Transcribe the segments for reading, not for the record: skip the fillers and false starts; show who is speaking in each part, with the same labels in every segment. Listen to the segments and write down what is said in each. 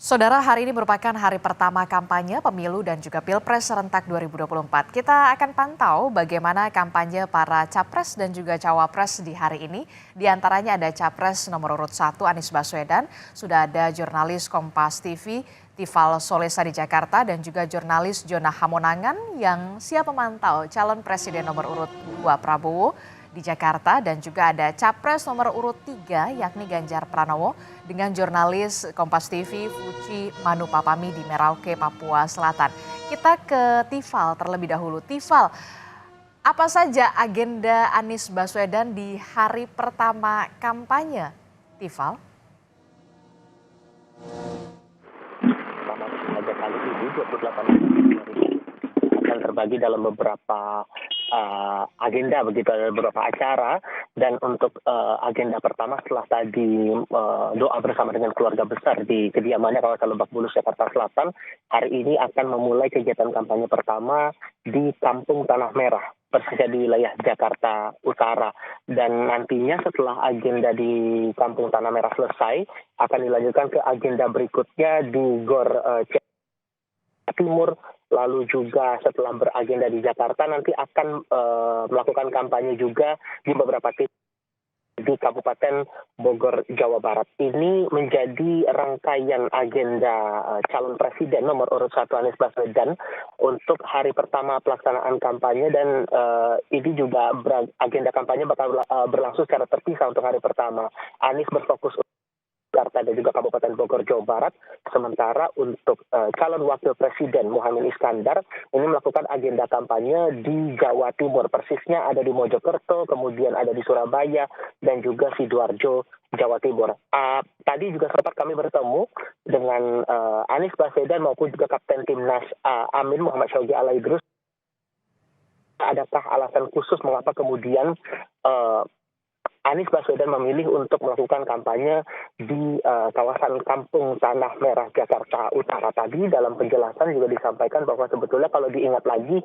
Speaker 1: Saudara, hari ini merupakan hari pertama kampanye pemilu dan juga Pilpres serentak 2024. Kita akan pantau bagaimana kampanye para capres dan juga cawapres di hari ini. Di antaranya ada capres nomor urut 1 Anies Baswedan, sudah ada jurnalis Kompas TV Tifal Solesa di Jakarta dan juga jurnalis Jona Hamonangan yang siap memantau calon presiden nomor urut 2 Prabowo di Jakarta, dan juga ada capres nomor urut 3 yakni Ganjar Pranowo dengan jurnalis Kompas TV Fuci Manupapami di Merauke, Papua Selatan. Kita ke Tifal terlebih dahulu. Tifal, apa saja agenda Anies Baswedan di hari pertama kampanye? Tifal?
Speaker 2: Pada kali ini 28 akan terbagi dalam beberapa agenda, begitu, ada beberapa acara. Dan untuk agenda pertama setelah tadi doa bersama dengan keluarga besar di kediamannya kawasan Lebak Bulus, Jakarta Selatan, hari ini akan memulai kegiatan kampanye pertama di Kampung Tanah Merah, persisnya di wilayah Jakarta Utara. Dan nantinya setelah agenda di Kampung Tanah Merah selesai, akan dilanjutkan ke agenda berikutnya di Gor Timur. Lalu juga setelah beragenda di Jakarta, nanti akan melakukan kampanye juga di beberapa titik di Kabupaten Bogor, Jawa Barat. Ini menjadi rangkaian agenda calon presiden nomor urut 1 Anies Baswedan untuk hari pertama pelaksanaan kampanye. Dan ini juga agenda kampanye bakal berlangsung secara terpisah untuk hari pertama. Anies berfokus Jakarta dan juga Kabupaten Bogor, Jawa Barat. Sementara untuk calon wakil presiden Muhaimin Iskandar ini melakukan agenda kampanye di Jawa Timur. Persisnya ada di Mojokerto, kemudian ada di Surabaya, dan juga Sidoarjo, Jawa Timur. Tadi juga sempat kami bertemu dengan Anies Baswedan maupun juga Kapten Timnas Amin Muhammad Syawgi Alaidrus. Adakah alasan khusus mengapa kemudian Anies Baswedan memilih untuk melakukan kampanye di kawasan Kampung Tanah Merah, Jakarta Utara? Tadi dalam penjelasan juga disampaikan bahwa sebetulnya kalau diingat lagi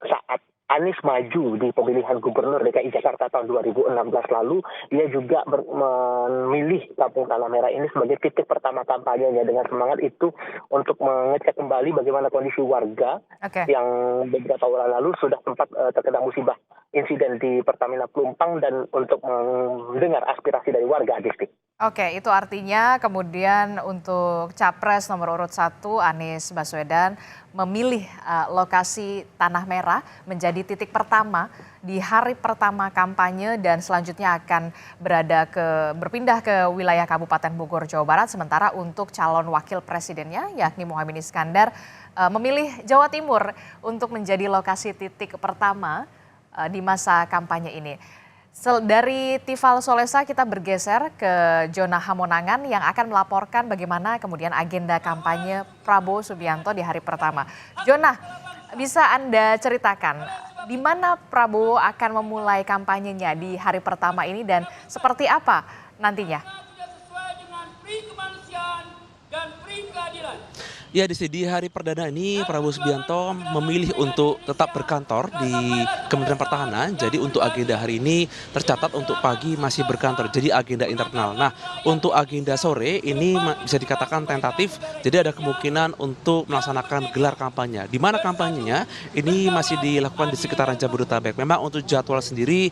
Speaker 2: saat Anies maju di pemilihan Gubernur DKI Jakarta tahun 2016 lalu, dia juga memilih Kampung Tanah Merah ini sebagai titik pertama kampanyenya, dengan semangat itu untuk mengecek kembali bagaimana kondisi warga yang beberapa bulan lalu sudah sempat terkena musibah insiden di Pertamina Pelumpang, dan untuk mendengar aspirasi dari warga, Adisti.
Speaker 1: Oke, itu artinya kemudian untuk capres nomor urut 1 Anies Baswedan memilih lokasi Tanah Merah menjadi titik pertama di hari pertama kampanye, dan selanjutnya akan berpindah ke wilayah Kabupaten Bogor, Jawa Barat. Sementara untuk calon wakil presidennya yakni Muhaimin Iskandar memilih Jawa Timur untuk menjadi lokasi titik pertama di masa kampanye ini. Dari Tifal Solesa kita bergeser ke Jona Hamonangan yang akan melaporkan bagaimana kemudian agenda kampanye Prabowo Subianto di hari pertama. Jona, bisa Anda ceritakan di mana Prabowo akan memulai kampanyenya di hari pertama ini dan seperti apa nantinya?
Speaker 3: Ya, di hari perdana ini Prabowo Subianto memilih untuk tetap berkantor di Kementerian Pertahanan. Jadi untuk agenda hari ini tercatat untuk pagi masih berkantor, jadi agenda internal. Nah, untuk agenda sore ini bisa dikatakan tentatif, jadi ada kemungkinan untuk melaksanakan gelar kampanye. Di mana kampanyenya ini masih dilakukan di sekitaran Jabodetabek. Memang untuk jadwal sendiri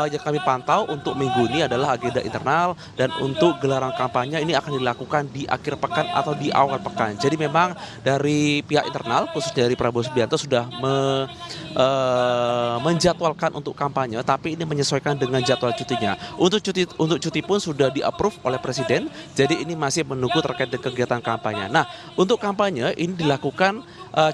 Speaker 3: yang kami pantau untuk minggu ini adalah agenda internal, dan untuk gelaran kampanye ini akan dilakukan di akhir pekan atau di awal pekan. Jadi memang dari pihak internal khususnya dari Prabowo Subianto sudah menjadwalkan untuk kampanye, tapi ini menyesuaikan dengan jadwal cutinya. Untuk cuti pun sudah di-approve oleh Presiden, jadi ini masih menunggu terkait dengan kegiatan kampanye. Nah, untuk kampanye ini dilakukan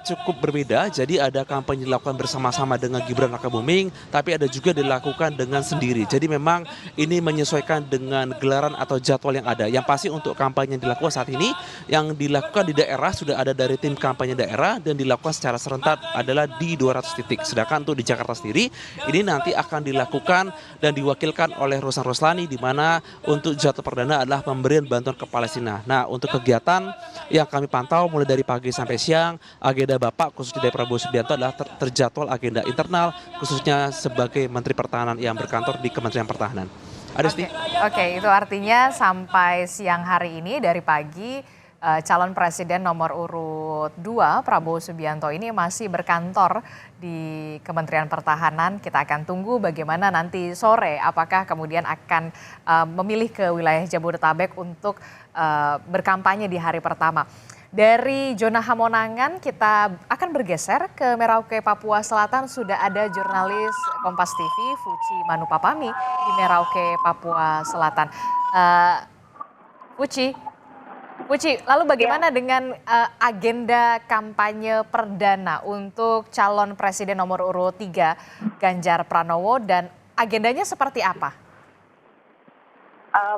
Speaker 3: cukup berbeda, jadi ada kampanye dilakukan bersama-sama dengan Gibran Rakabuming, tapi ada juga dilakukan dengan sendiri. Jadi memang ini menyesuaikan dengan gelaran atau jadwal yang ada. Yang pasti untuk kampanye yang dilakukan saat ini, yang dilakukan di daerah sudah ada dari tim kampanye daerah dan dilakukan secara serentak adalah di 200 titik. Sedangkan untuk di Jakarta sendiri ini nanti akan dilakukan dan diwakilkan oleh Rosan Roslani, di mana untuk jadwal perdana adalah pemberian bantuan ke Palestina. Nah, untuk kegiatan yang kami pantau mulai dari pagi sampai siang, agenda Bapak khususnya dari Prabowo Subianto adalah terjadwal agenda internal khususnya sebagai Menteri Pertahanan yang berkantor di Kementerian Pertahanan. Adisti.
Speaker 1: Oke, itu artinya sampai siang hari ini dari pagi calon presiden nomor urut 2 Prabowo Subianto ini masih berkantor di Kementerian Pertahanan. Kita akan tunggu bagaimana nanti sore apakah kemudian akan memilih ke wilayah Jabodetabek untuk berkampanye di hari pertama. Dari zona Hamonangan kita akan bergeser ke Merauke, Papua Selatan. Sudah ada jurnalis Kompas TV Fuci Manupapami di Merauke, Papua Selatan. Fuci, lalu bagaimana dengan agenda kampanye perdana untuk calon presiden nomor urut 3 Ganjar Pranowo dan agendanya seperti apa?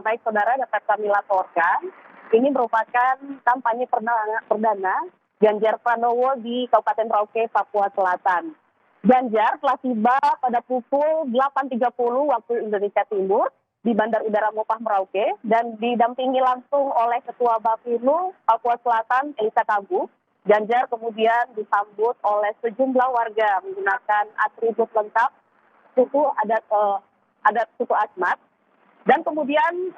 Speaker 4: Baik saudara, dapat kami laporkan, ini merupakan kampanye perdana Ganjar Pranowo di Kabupaten Merauke, Papua Selatan. Ganjar telah tiba pada pukul 8.30 waktu Indonesia Timur di Bandar Udara Mopah Merauke dan didampingi langsung oleh Ketua Bapinu Papua Selatan Elisa Kabu. Ganjar kemudian disambut oleh sejumlah warga menggunakan atribut lengkap suku adat suku Asmat dan kemudian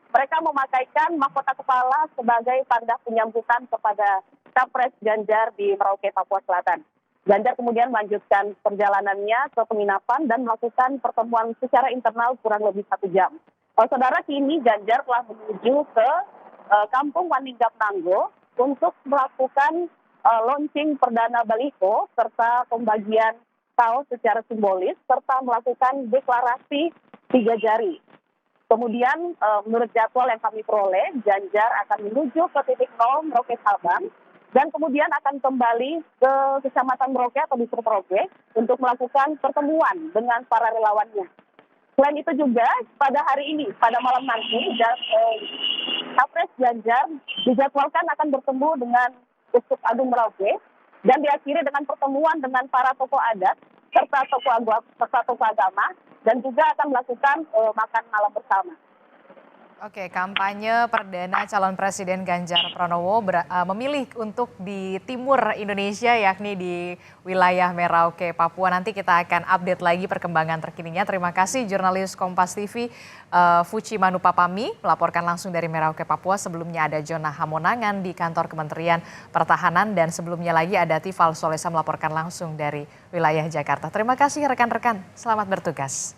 Speaker 4: mereka memakaikan mahkota kepala sebagai tanda penyambutan kepada Capres Ganjar di Merauke, Papua Selatan. Ganjar kemudian melanjutkan perjalanannya ke penginapan dan melakukan pertemuan secara internal kurang lebih 1 jam. Saudara, kini Ganjar telah menuju ke Kampung Wanigap Nanggo untuk melakukan launching perdana baliho serta pembagian kaos secara simbolis serta melakukan deklarasi 3 jari. Kemudian menurut jadwal yang kami peroleh, Ganjar akan menuju ke titik 0 Merauke Sabang dan kemudian akan kembali ke Kecamatan Merauke atau Distrik Merauke untuk melakukan pertemuan dengan para relawannya. Selain itu juga pada hari ini, pada malam nanti, Capres Ganjar dijadwalkan akan bertemu dengan Uskup Agung Merauke dan diakhiri dengan pertemuan dengan para tokoh adat serta tokoh agama dan juga akan melakukan makan malam bersama.
Speaker 1: Oke, kampanye perdana calon presiden Ganjar Pranowo memilih untuk di timur Indonesia yakni di wilayah Merauke, Papua. Nanti kita akan update lagi perkembangan terkininya. Terima kasih jurnalis Kompas TV Fuci Manupapami melaporkan langsung dari Merauke, Papua. Sebelumnya ada Jona Hamonangan di kantor Kementerian Pertahanan dan sebelumnya lagi ada Tifal Solesa melaporkan langsung dari wilayah Jakarta. Terima kasih rekan-rekan, selamat bertugas.